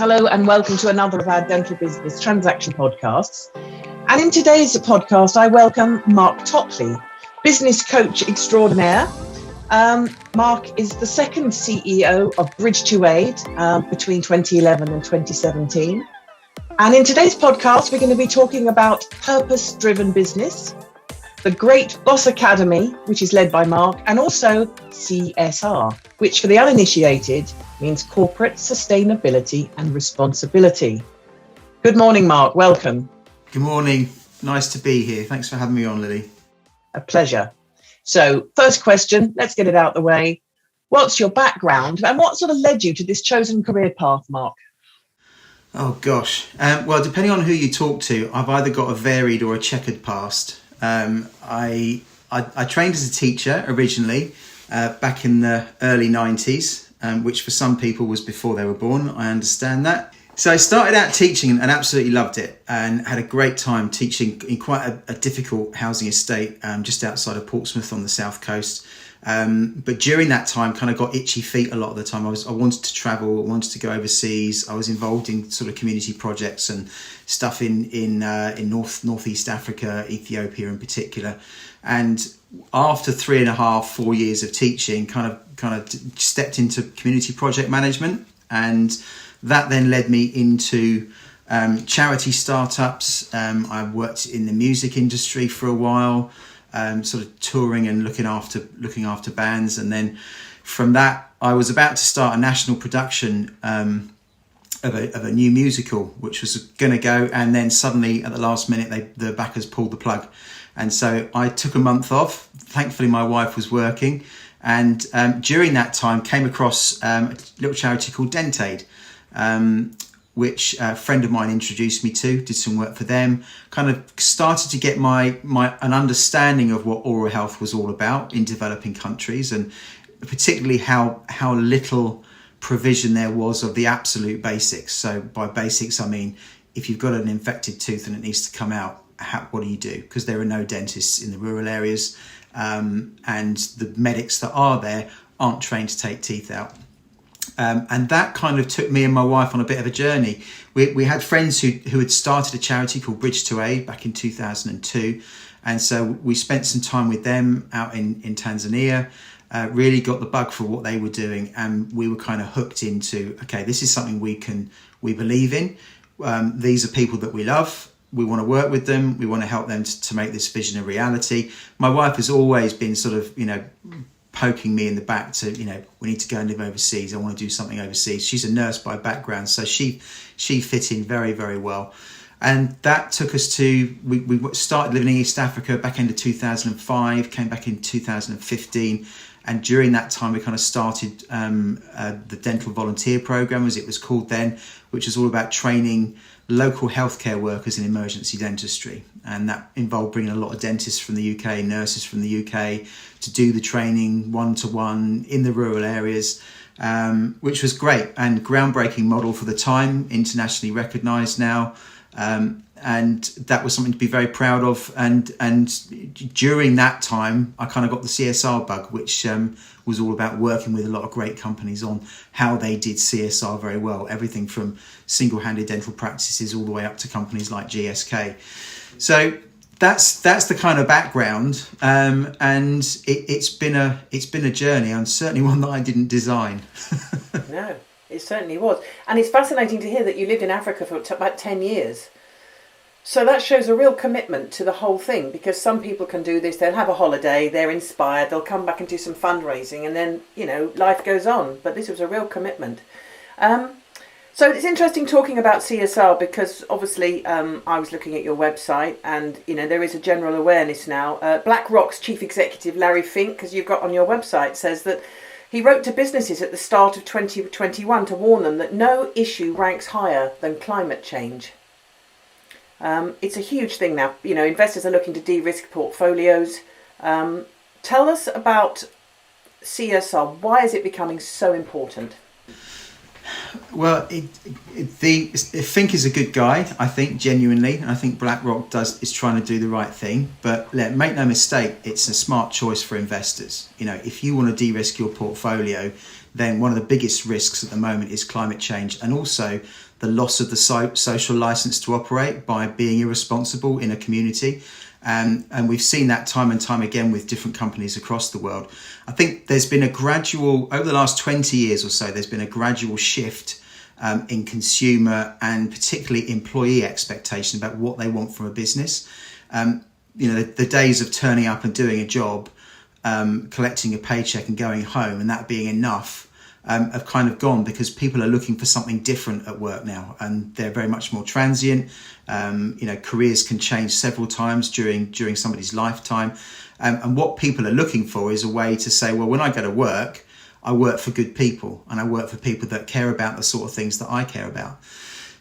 Hello and welcome to another of our dental business transaction podcasts. And in today's podcast, I welcome Mark Topley, business coach extraordinaire. Mark is the second CEO of Bridge2Aid between 2011 and 2017. And in today's podcast, we're going to be talking about purpose-driven business, the Great Boss Academy, which is led by Mark, and also CSR, which for the uninitiated means corporate sustainability and responsibility. Good morning, Mark. Welcome. Good morning. Nice to be here. Thanks for having me on, Lily. A pleasure. So first question, let's get it out of the way. What's your background and what sort of led you to this chosen career path, Mark? Oh, gosh. Well, depending on who you talk to, I've either got a varied or a checkered past. I trained as a teacher originally back in the early 90s, which for some people was before they were born. I understand that. So I started out teaching and absolutely loved it and had a great time teaching in quite a difficult housing estate just outside of Portsmouth on the south coast. But during that time, kind of got itchy feet a lot of the time. I wanted to travel, I wanted to go overseas. I was involved in sort of community projects and stuff in Northeast Africa, Ethiopia in particular. And after 3.5-4 years of teaching, kind of stepped into community project management, and that then led me into charity startups. I worked in the music industry for a while. Sort of touring and looking after bands, and then from that I was about to start a national production of a new musical which was going to go, and then suddenly at the last minute the backers pulled the plug, and so I took a month off. Thankfully my wife was working, and during that time came across a little charity called Dent-Aid, which a friend of mine introduced me to, did some work for them, kind of started to get an understanding of what oral health was all about in developing countries, and particularly how little provision there was of the absolute basics. So by basics, I mean, if you've got an infected tooth and it needs to come out, what do you do? Because there are no dentists in the rural areas, and the medics that are there aren't trained to take teeth out. And that kind of took me and my wife on a bit of a journey. We had friends who had started a charity called Bridge2Aid back in 2002. And so we spent some time with them out in Tanzania, really got the bug for what they were doing. And we were kind of hooked into, okay, this is something we believe in. These are people that we love. We want to work with them. We want to help them to make this vision a reality. My wife has always been sort of, poking me in the back to, we need to go and live overseas. I want to do something overseas. She's a nurse by background, so she fit in very, very well. And that took us to, we started living in East Africa back into 2005, came back in 2015. And during that time, we kind of started the dental volunteer program, as it was called then, which is all about training local healthcare workers in emergency dentistry. And that involved bringing a lot of dentists from the UK, nurses from the UK, to do the training one-to-one in the rural areas, which was great and groundbreaking model for the time, internationally recognised now. And that was something to be very proud of. And during that time, I kind of got the CSR bug, which was all about working with a lot of great companies on how they did CSR very well. Everything from single-handed dental practices all the way up to companies like GSK. So that's the kind of background, and it's been a journey, and certainly one that I didn't design. No, it certainly was, and it's fascinating to hear that you lived in Africa for about 10 years. So that shows a real commitment to the whole thing, because some people can do this, they'll have a holiday, they're inspired, they'll come back and do some fundraising, and then, life goes on. But this was a real commitment. So it's interesting talking about CSR, because obviously I was looking at your website, and, there is a general awareness now. BlackRock's chief executive, Larry Fink, as you've got on your website, says that he wrote to businesses at the start of 2021 to warn them that no issue ranks higher than climate change. It's a huge thing now. Investors are looking to de-risk portfolios. Tell us about CSR. Why is it becoming so important? Well, Fink is a good guy, I think, genuinely. And I think BlackRock is trying to do the right thing. But make no mistake, it's a smart choice for investors. If you want to de-risk your portfolio, then one of the biggest risks at the moment is climate change, and also the loss of the social license to operate by being irresponsible in a community. And we've seen that time and time again with different companies across the world. I think there's been a gradual, over the last 20 years or so, there's been a gradual shift in consumer and particularly employee expectation about what they want from a business. The days of turning up and doing a job, collecting a paycheck and going home and that being enough have kind of gone, because people are looking for something different at work now, and they're very much more transient. Careers can change several times during somebody's lifetime, and what people are looking for is a way to say, well, when I go to work, I work for good people, and I work for people that care about the sort of things that I care about.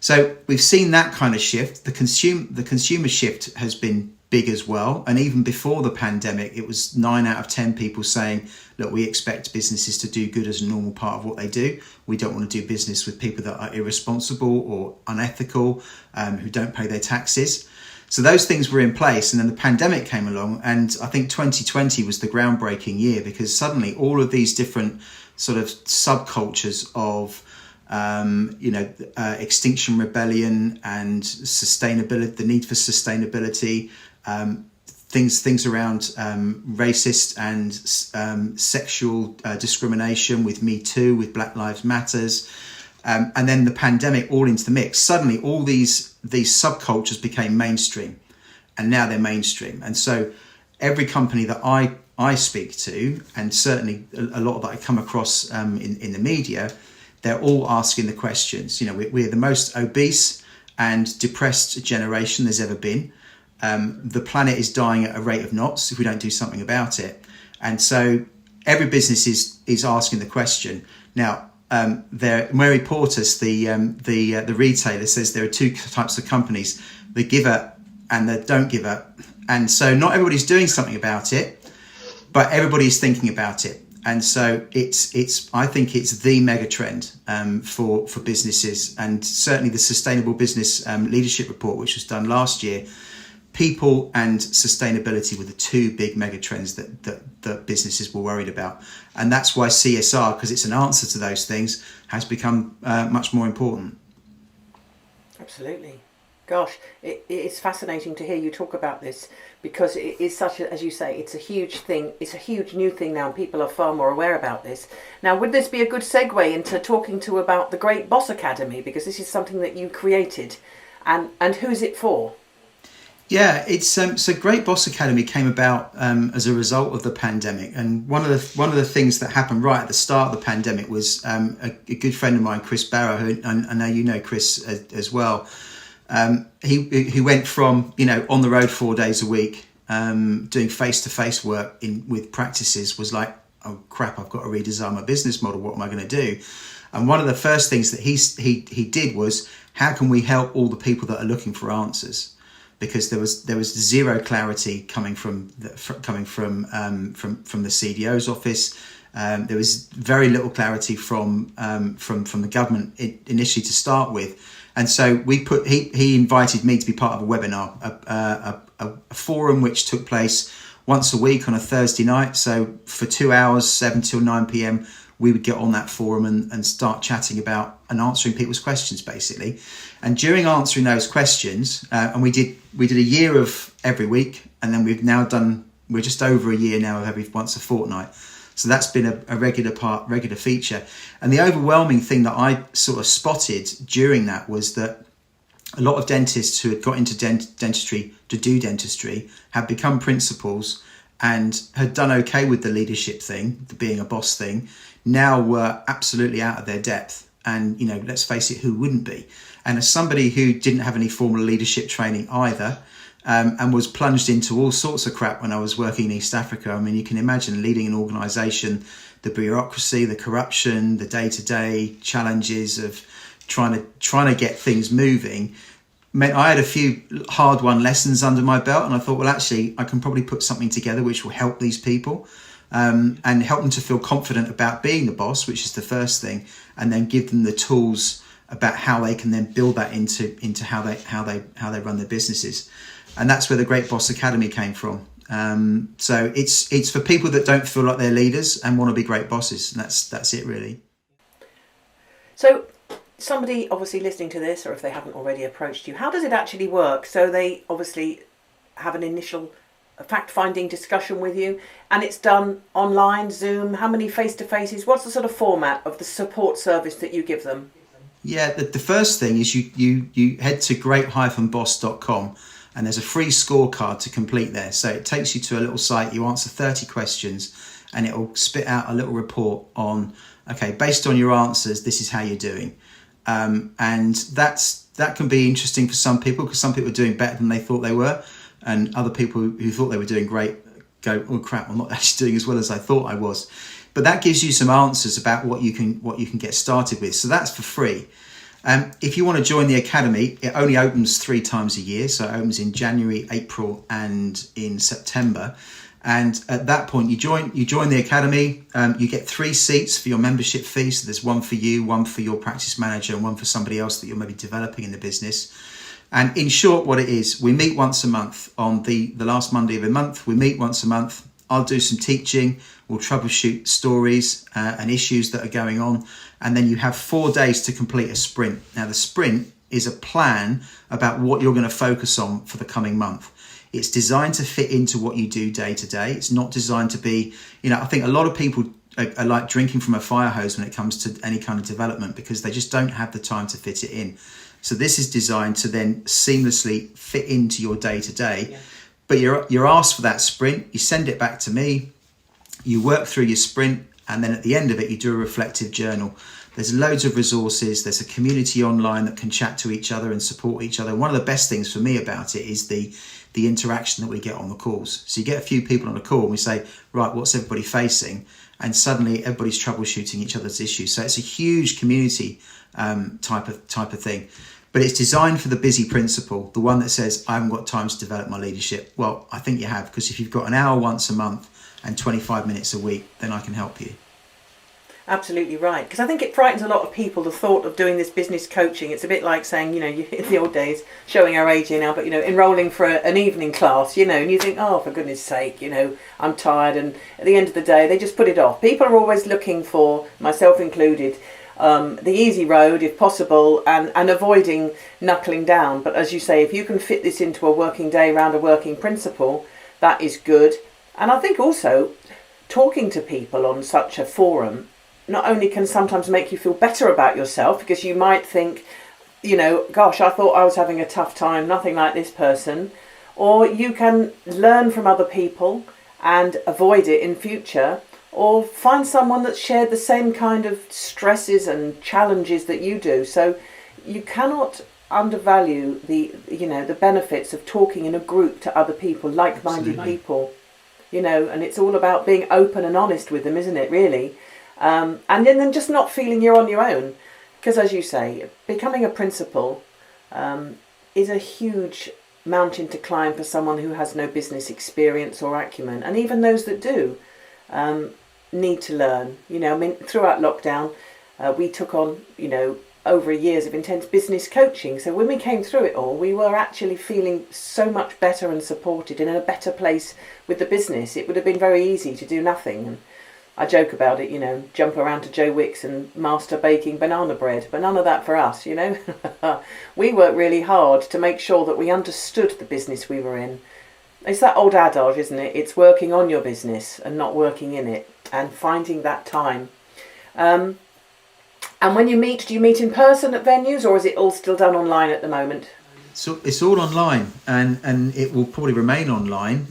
So we've seen that kind of shift. The consumer shift has been big as well. And even before the pandemic, it was 9 out of 10 people saying, look, we expect businesses to do good as a normal part of what they do. We don't want to do business with people that are irresponsible or unethical, who don't pay their taxes. So those things were in place. And then the pandemic came along. And I think 2020 was the groundbreaking year, because suddenly all of these different sort of subcultures of Extinction Rebellion and sustainability, the need for sustainability, things around racist and sexual discrimination with Me Too, with Black Lives Matters, and then the pandemic all into the mix. Suddenly all these subcultures became mainstream, and now they're mainstream. And so every company that I speak to, and certainly a lot that I come across in the media, they're all asking the questions. We're the most obese and depressed generation there's ever been. The planet is dying at a rate of knots if we don't do something about it. And so every business is asking the question. Now, Mary Portas, the retailer, says there are two types of companies, the giver and the don't give up. And so not everybody's doing something about it, but everybody's thinking about it. And so I think it's the mega trend for businesses, and certainly the Sustainable Business Leadership Report, which was done last year. People and sustainability were the two big mega trends that businesses were worried about. And that's why CSR, because it's an answer to those things, has become much more important. Absolutely. Gosh, it's fascinating to hear you talk about this, because it is such a, as you say, it's a huge thing. It's a huge new thing now, and people are far more aware about this. Now, would this be a good segue into talking about the Great Boss Academy, because this is something that you created, and who's it for? Yeah, it's so Great Boss Academy came about as a result of the pandemic, and one of the things that happened right at the start of the pandemic was a good friend of mine, Chris Barrow, who I know you know Chris as well. He went from on the road 4 days a week, doing face-to-face work with practices, was like, oh crap, I've got to redesign my business model. What am I going to do? And one of the first things that he did was, how can we help all the people that are looking for answers? Because there was zero clarity coming from the CDO's office. There was very little clarity from the government initially to start with, and so he invited me to be part of a webinar, a forum which took place once a week on a Thursday night. So for 2 hours, 7 till 9 p.m, we would get on that forum and start chatting about and answering people's questions, basically. And during answering those questions, and we did a year of every week, and then we're just over a year now of every once a fortnight. So that's been a regular feature. And the overwhelming thing that I sort of spotted during that was that a lot of dentists who had got into dentistry to do dentistry had become principals and had done okay with the leadership thing, the being a boss thing, now were absolutely out of their depth. And, let's face it, who wouldn't be? And as somebody who didn't have any formal leadership training either, and was plunged into all sorts of crap when I was working in East Africa. I mean, you can imagine leading an organisation, the bureaucracy, the corruption, the day-to-day challenges of trying to get things moving. Meant I had a few hard-won lessons under my belt, and I thought, well, actually, I can probably put something together which will help these people, and help them to feel confident about being the boss, which is the first thing, and then give them the tools about how they can then build that into how they run their businesses. And that's where the Great Boss Academy came from. So it's for people that don't feel like they're leaders and want to be great bosses. And that's it really. So somebody obviously listening to this, or if they haven't already approached you, how does it actually work? So they obviously have an initial fact-finding discussion with you, and it's done online, Zoom. How many face-to-faces? What's the sort of format of the support service that you give them? Yeah, the first thing is you head to great-boss.com, and there's a free scorecard to complete there. So it takes you to a little site, you answer 30 questions, and it will spit out a little report on, okay, based on your answers, this is how you're doing. And that can be interesting for some people, because some people are doing better than they thought they were, and other people who thought they were doing great go, oh crap, I'm not actually doing as well as I thought I was. But that gives you some answers about what you can get started with. So that's for free. If you want to join the academy, it only opens 3 times a year. So it opens in January, April, and in September. And at that point, you join the academy. You get 3 seats for your membership fee. So there's one for you, one for your practice manager, and one for somebody else that you're maybe developing in the business. And in short, what it is, we meet once a month on the last Monday of the month. We meet once a month. I'll do some teaching. We'll troubleshoot stories and issues that are going on. And then you have 4 days to complete a sprint. Now, the sprint is a plan about what you're going to focus on for the coming month. It's designed to fit into what you do day to day. It's not designed to be, I think a lot of people are like drinking from a fire hose when it comes to any kind of development, because they just don't have the time to fit it in. So this is designed to then seamlessly fit into your day to day. But you're asked for that sprint. You send it back to me. You work through your sprint, and then at the end of it, you do a reflective journal. There's loads of resources. There's a community online that can chat to each other and support each other. One of the best things for me about it is the interaction that we get on the calls. So you get a few people on a call and we say, right, what's everybody facing? And suddenly everybody's troubleshooting each other's issues. So it's a huge community type of thing. But it's designed for the busy principal, the one that says, I haven't got time to develop my leadership. Well, I think you have, because if you've got an hour once a month and 25 minutes a week, then I can help you. Absolutely right. Because I think it frightens a lot of people, the thought of doing this business coaching. It's a bit like saying, in the old days, showing our age here now, but, enrolling for an evening class, and you think, oh, for goodness sake, I'm tired. And at the end of the day, they just put it off. People are always looking for, myself included, the easy road if possible, and avoiding knuckling down. But as you say, if you can fit this into a working day around a working principle, that is good. And I think also talking to people on such a forum not only can sometimes make you feel better about yourself, because you might think, gosh, I thought I was having a tough time, nothing like this person, or you can learn from other people and avoid it in future, or find someone that's shared the same kind of stresses and challenges that you do. So you cannot undervalue the benefits of talking in a group to other people, like-minded Absolutely. people, and it's all about being open and honest with them, isn't it, really? And then just not feeling you're on your own. Because as you say, becoming a principal is a huge mountain to climb for someone who has no business experience or acumen. And even those that do need to learn. Throughout lockdown, we took on, over years of intense business coaching. So when we came through it all, we were actually feeling so much better and supported and in a better place with the business. It would have been very easy to do nothing. And I joke about it, jump around to Joe Wicks and master baking banana bread, but none of that for us, We worked really hard to make sure that we understood the business we were in. It's that old adage, isn't it? It's working on your business and not working in it, and finding that time. And when you meet, do you meet in person at venues, or is it all still done online at the moment? So it's all online, and it will probably remain online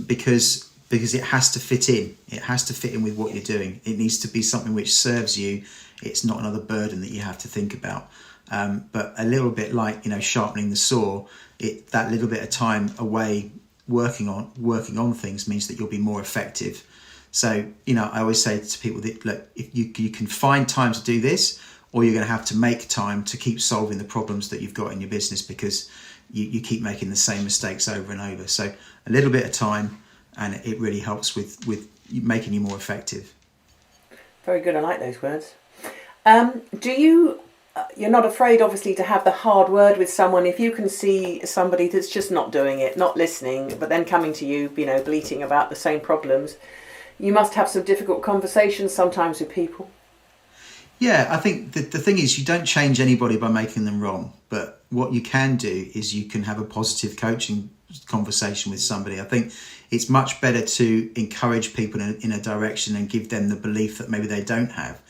because it has to fit in. It has to fit in with what you're doing. It needs to be something which serves you. It's not another burden that you have to think about. But a little bit like, sharpening the saw, that little bit of time away working on things means that you'll be more effective. So, I always say to people that, look, if you can find time to do this, or you're going to have to make time to keep solving the problems that you've got in your business, because you keep making the same mistakes over and over. So a little bit of time, and it really helps with making you more effective. Very good. I like those words. Do you you're not afraid, obviously, to have the hard word with someone. If you can see somebody that's just not doing it, not listening, but then coming to you, bleating about the same problems, you must have some difficult conversations sometimes with people. Yeah, I think the thing is, you don't change anybody by making them wrong. But what you can do is you can have a positive coaching conversation with somebody. I think it's much better to encourage people in a direction and give them the belief that maybe they don't have,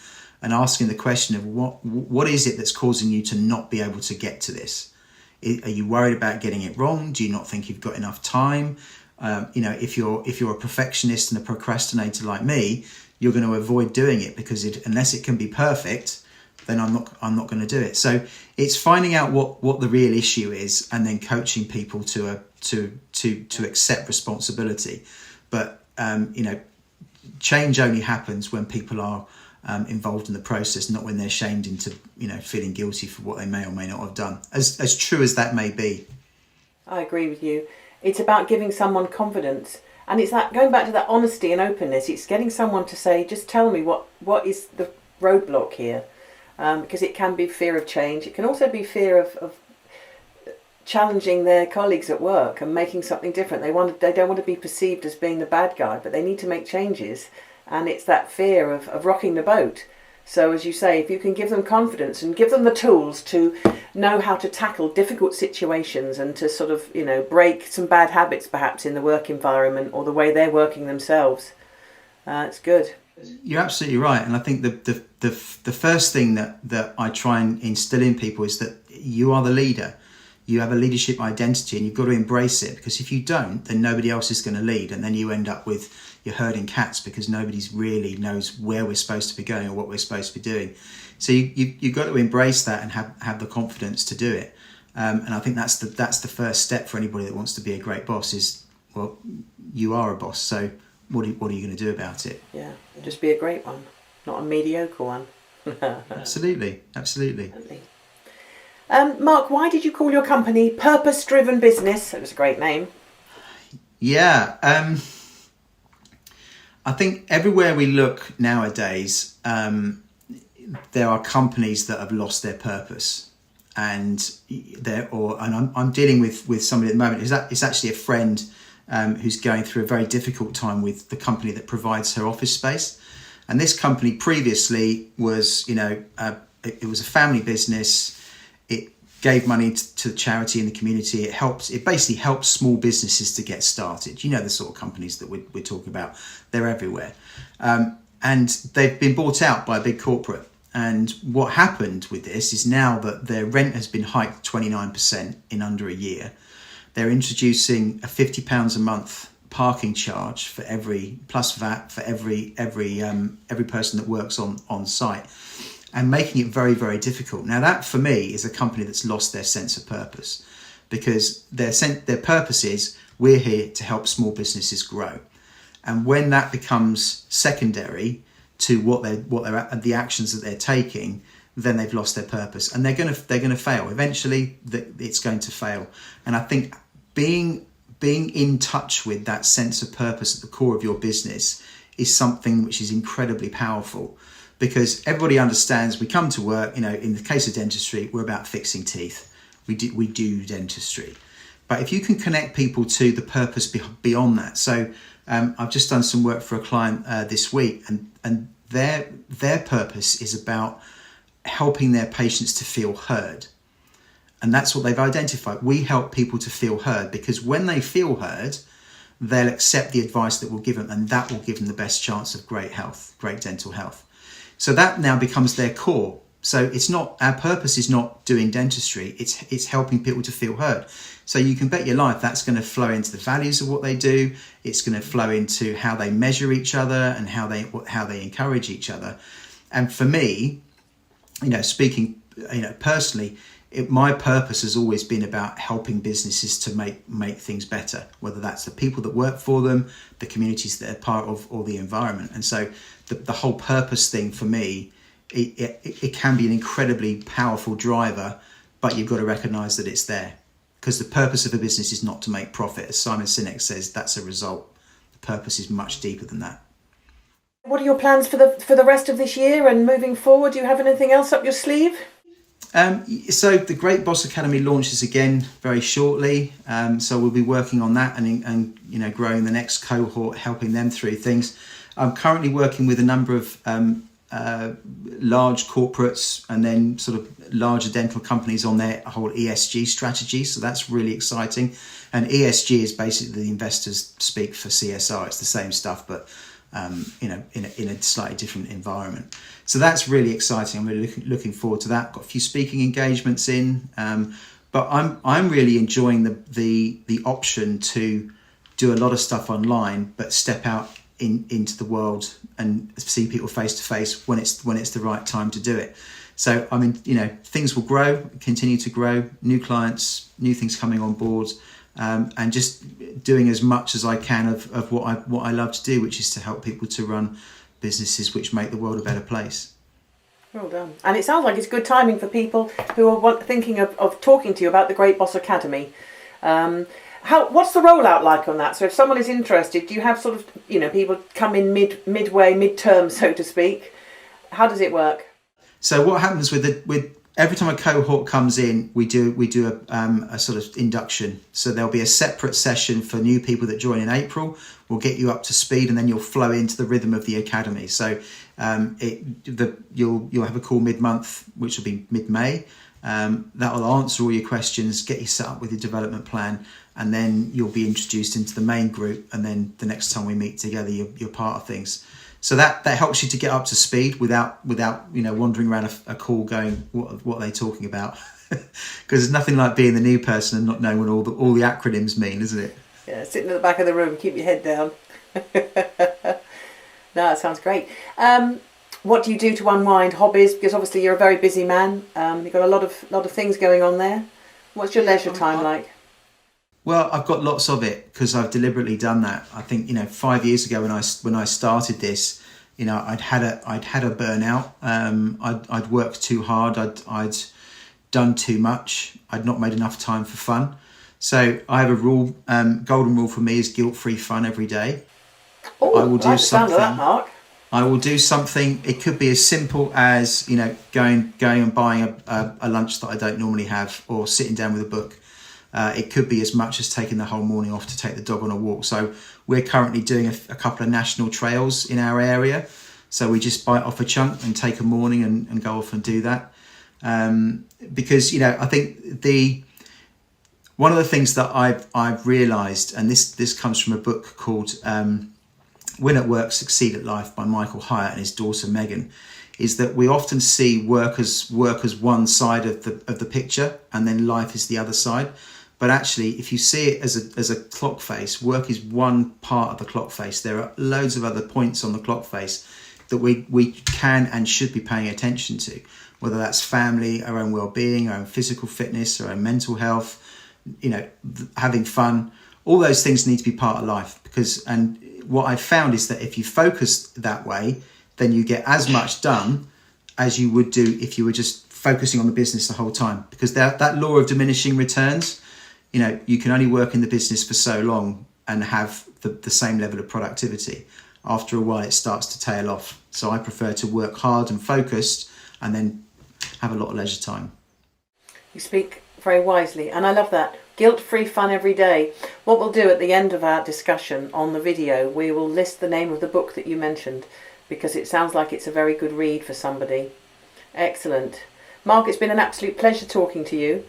and asking the question of what is it that's causing you to not be able to get to this? Are you worried about getting it wrong? Do you not think you've got enough time? If you're a perfectionist and a procrastinator like me, you're going to avoid doing it because unless it can be perfect, then I'm not going to do it. So it's finding out what the real issue is, and then coaching people to accept responsibility. But change only happens when people are involved in the process, not when they're shamed into feeling guilty for what they may or may not have done. As true as that may be. I agree with you. It's about giving someone confidence. And it's that going back to that honesty and openness. It's getting someone to say, just tell me what is the roadblock here. Because it can be fear of change. It can also be fear of challenging their colleagues at work and making something different. They don't want to be perceived as being the bad guy, but they need to make changes. And it's that fear of rocking the boat. So as you say, if you can give them confidence and give them the tools to know how to tackle difficult situations and to sort of, break some bad habits perhaps in the work environment or the way they're working themselves, it's good. You're absolutely right. And I think the first thing that I try and instill in people is that you are the leader. You have a leadership identity and you've got to embrace it, because if you don't, then nobody else is going to lead. And then you end up with you're herding cats because nobody's really knows where we're supposed to be going or what we're supposed to be doing. So you've got to embrace that and have the confidence to do it. And I think that's the first step for anybody that wants to be a great boss is, well, you are a boss. So what are you going to do about it? Yeah, just be a great one, not a mediocre one. Absolutely. Mark, why did you call your company Purpose Driven Business? It was a great name. Yeah. I think everywhere we look nowadays, there are companies that have lost their purpose, and I'm dealing with somebody at the moment. It's actually a friend who's going through a very difficult time with the company that provides her office space, and this company previously was, it was a family business. It gave money to charity in the community. It basically helps small businesses to get started. The sort of companies that we're talking about. They're everywhere. And they've been bought out by a big corporate. And what happened with this is now that their rent has been hiked 29% in under a year. They're introducing a £50 a month parking charge for plus VAT for every person that works on site, and making it very, very difficult. Now that for me is a company that's lost their sense of purpose, because their purpose is we're here to help small businesses grow. And when that becomes secondary to what they're the actions that they're taking, then they've lost their purpose, and they're going to fail. Eventually it's going to fail. And I think being in touch with that sense of purpose at the core of your business is something which is incredibly powerful. Because everybody understands we come to work, in the case of dentistry, we're about fixing teeth. We do dentistry. But if you can connect people to the purpose beyond that. So I've just done some work for a client this week, and their purpose is about helping their patients to feel heard. And that's what they've identified. We help people to feel heard, because when they feel heard, they'll accept the advice that we'll give them, and that will give them the best chance of great health, great dental health. So that now becomes their core. So it's not, our purpose is not doing dentistry, it's helping people to feel heard. So you can bet your life that's going to flow into the values of what they do. It's going to flow into how they measure each other and how they encourage each other. And for me, speaking, personally, my purpose has always been about helping businesses to make things better, whether that's the people that work for them, the communities that they're part of, or the environment. And so the whole purpose thing for me, it can be an incredibly powerful driver, but you've got to recognise that it's there. Because the purpose of a business is not to make profit. As Simon Sinek says, that's a result. The purpose is much deeper than that. What are your plans for the rest of this year and moving forward? Do you have anything else up your sleeve? So the Great Boss Academy launches again very shortly. So we'll be working on that and growing the next cohort, helping them through things. I'm currently working with a number of large corporates and then sort of larger dental companies on their whole ESG strategy. So that's really exciting. And ESG is basically the investors speak for CSR. It's the same stuff, but in a slightly different environment. So that's really exciting. I'm really looking forward to that. Got a few speaking engagements in, but I'm really enjoying the option to do a lot of stuff online, but step out into the world and see people face to face when it's the right time to do it. So I mean, things will grow, continue to grow, new clients, new things coming on board. And just doing as much as I can of what I love to do, which is to help people to run businesses which make the world a better place. Well done. And it sounds like it's good timing for people who are thinking of talking to you about the Great Boss Academy. What's the rollout like on that? So if someone is interested, do you have sort of people come in midterm, so to speak? How does it work? So what happens with every time a cohort comes in, we do a sort of induction. So there'll be a separate session for new people that join in April. We'll get you up to speed, and then you'll flow into the rhythm of the academy. So you'll have a call mid-month, which will be mid-May. That will answer all your questions, get you set up with your development plan, and then you'll be introduced into the main group. And then the next time we meet together, you're part of things. So that helps you to get up to speed without wandering around a call going, what are they talking about? Because there's nothing like being the new person and not knowing what all the acronyms mean, isn't it? Yeah, sitting at the back of the room, keep your head down. No, that sounds great. What do you do to unwind? Hobbies? Because obviously you're a very busy man. You've got a lot of things going on there. What's your leisure time like? Well, I've got lots of it because I've deliberately done that. I think 5 years ago when I started this, I'd had a burnout. I'd worked too hard. I'd done too much. I'd not made enough time for fun. So I have a rule. Golden rule for me is guilt-free fun every day. Oh, I will do something. That, Mark. I will do something. It could be as simple as going and buying a lunch that I don't normally have, or sitting down with a book. It could be as much as taking the whole morning off to take the dog on a walk. So we're currently doing a couple of national trails in our area. So we just bite off a chunk and take a morning and go off and do that. Because, I think one of the things that I've realised, and this comes from a book called Win at Work, Succeed at Life by Michael Hyatt and his daughter Megan, is that we often see work as one side of the picture and then life is the other side. But actually, if you see it as a clock face, work is one part of the clock face. There are loads of other points on the clock face that we can and should be paying attention to, whether that's family, our own well-being, our own physical fitness, our own mental health, having fun. All those things need to be part of life and what I've found is that if you focus that way, then you get as much done as you would do if you were just focusing on the business the whole time. Because that law of diminishing returns, you can only work in the business for so long and have the same level of productivity. After a while, it starts to tail off. So I prefer to work hard and focused and then have a lot of leisure time. You speak very wisely, and I love that. Guilt-free fun every day. What we'll do at the end of our discussion on the video, we will list the name of the book that you mentioned, because it sounds like it's a very good read for somebody. Excellent. Mark, it's been an absolute pleasure talking to you.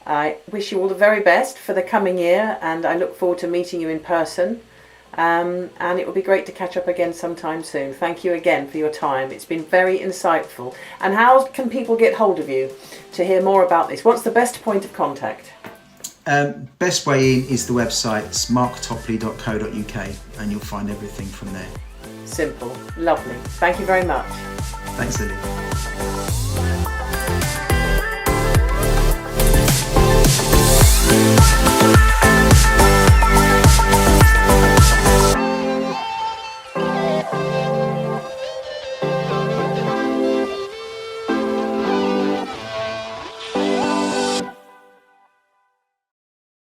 I wish you all the very best for the coming year, and I look forward to meeting you in person. And it will be great to catch up again sometime soon. Thank you again for your time. It's been very insightful. And how can people get hold of you to hear more about this? What's the best point of contact? Best way in is the website. It's marktopley.co.uk, and you'll find everything from there. Simple. Lovely. Thank you very much. Thanks, Lily.